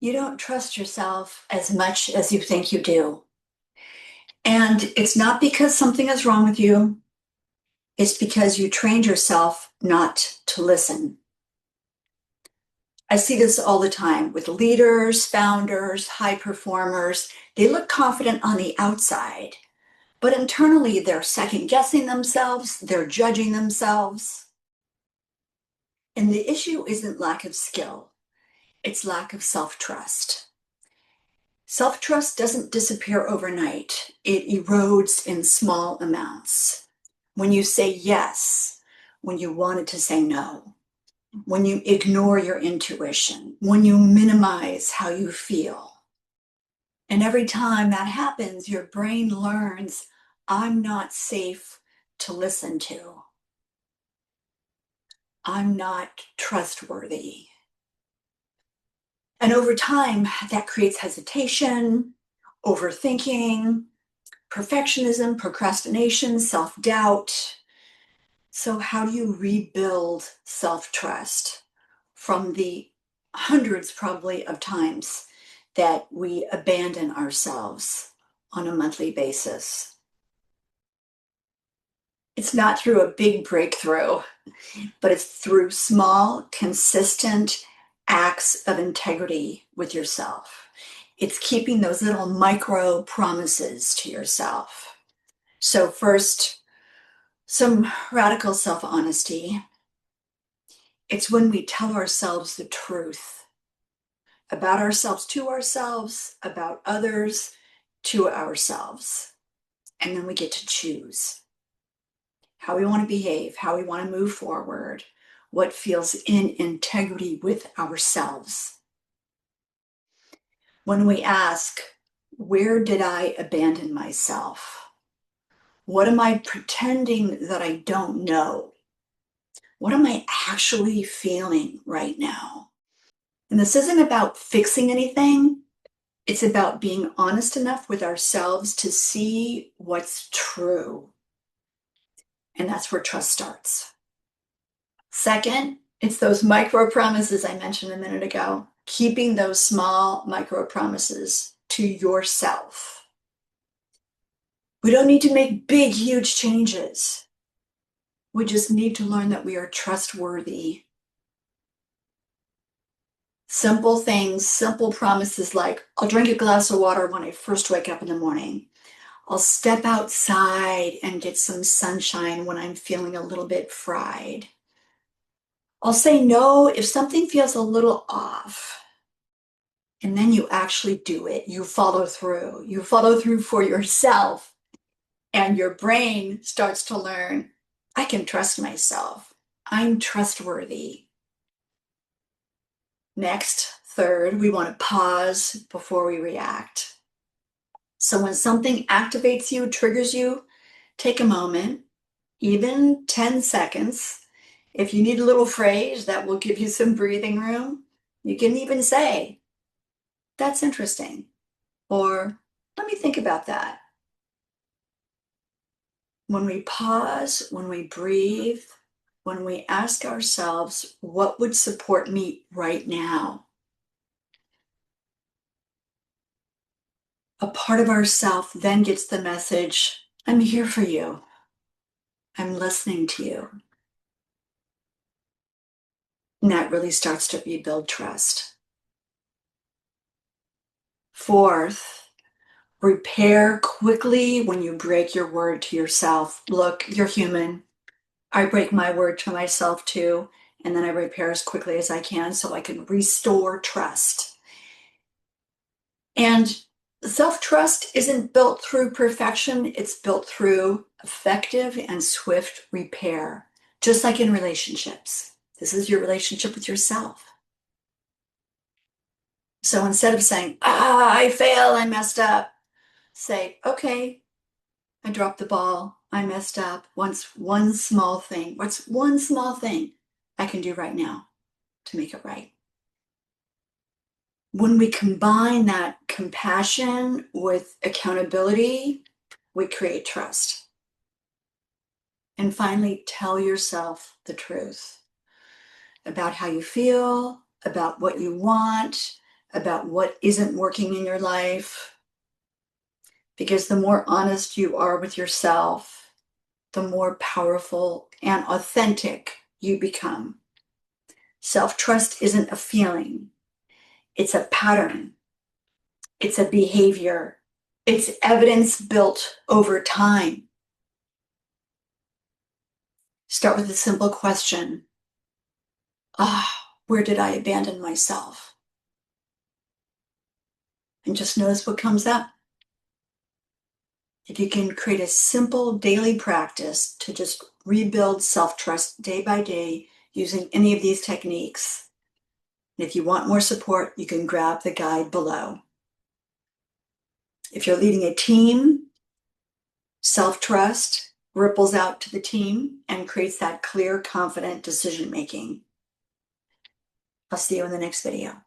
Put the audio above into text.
You don't trust yourself as much as you think you do. And it's not because something is wrong with you, it's because you trained yourself not to listen. I see this all the time with leaders, founders, high performers. They look confident on the outside, but internally they're second guessing themselves, they're judging themselves. And the issue isn't lack of skill, it's lack of self trust. Self trust doesn't disappear overnight, it erodes in small amounts. When you say yes, when you wanted to say no, when you ignore your intuition, when you minimize how you feel. And every time that happens, your brain learns, I'm not safe to listen to. I'm not trustworthy. And over time, that creates hesitation, overthinking, perfectionism, procrastination, self doubt. So, how do you rebuild self trust from the hundreds, probably, of times that we abandon ourselves on a monthly basis? It's not through a big breakthrough, but it's through small, consistent acts of integrity with yourself. It's keeping those little micro promises to yourself. So, first, some radical self honesty. It's when we tell ourselves the truth about ourselves to ourselves, about others to ourselves. And then we get to choose how we want to behave, how we want to move forward, what feels in integrity with ourselves. When we ask, where did I abandon myself? What am I pretending that I don't know? What am I actually feeling right now? And this isn't about fixing anything. It's about being honest enough with ourselves to see what's true. And that's where trust starts. Second, it's those micro promises I mentioned a minute ago, keeping those small micro promises to yourself. We don't need to make big, huge changes. We just need to learn that we are trustworthy. Simple things, simple promises like, I'll drink a glass of water when I first wake up in the morning. I'll step outside and get some sunshine when I'm feeling a little bit fried. I'll say no if something feels a little off. And then you actually do it. You follow through. You follow through for yourself. And your brain starts to learn, I can trust myself. I'm trustworthy. Next, third, we want to pause before we react. So when something activates you, triggers you, take a moment, even 10 seconds. If you need a little phrase that will give you some breathing room, you can even say, that's interesting. Or let me think about that. When we pause, when we breathe, when we ask ourselves, what would support me right now? A part of ourself then gets the message, I'm here for you. I'm listening to you. And that really starts to rebuild trust. Fourth, repair quickly when you break your word to yourself. Look, you're human. I break my word to myself too, and then I repair as quickly as I can so I can restore trust. And self-trust isn't built through perfection, it's built through effective and swift repair, just like in relationships. This is your relationship with yourself. So instead of saying, I failed, I messed up, say, okay, I dropped the ball, I messed up. What's one small thing I can do right now to make it right? When we combine that compassion with accountability, we create trust. And finally, tell yourself the truth about how you feel, about what you want, about what isn't working in your life. Because the more honest you are with yourself, the more powerful and authentic you become. Self-trust isn't a feeling, it's a pattern, it's a behavior, it's evidence built over time. Start with a simple question. Where did I abandon myself? And just notice what comes up. If you can create a simple daily practice to just rebuild self-trust day by day using any of these techniques, and if you want more support, you can grab the guide below. If you're leading a team, self-trust ripples out to the team and creates that clear, confident decision-making. I'll see you in the next video.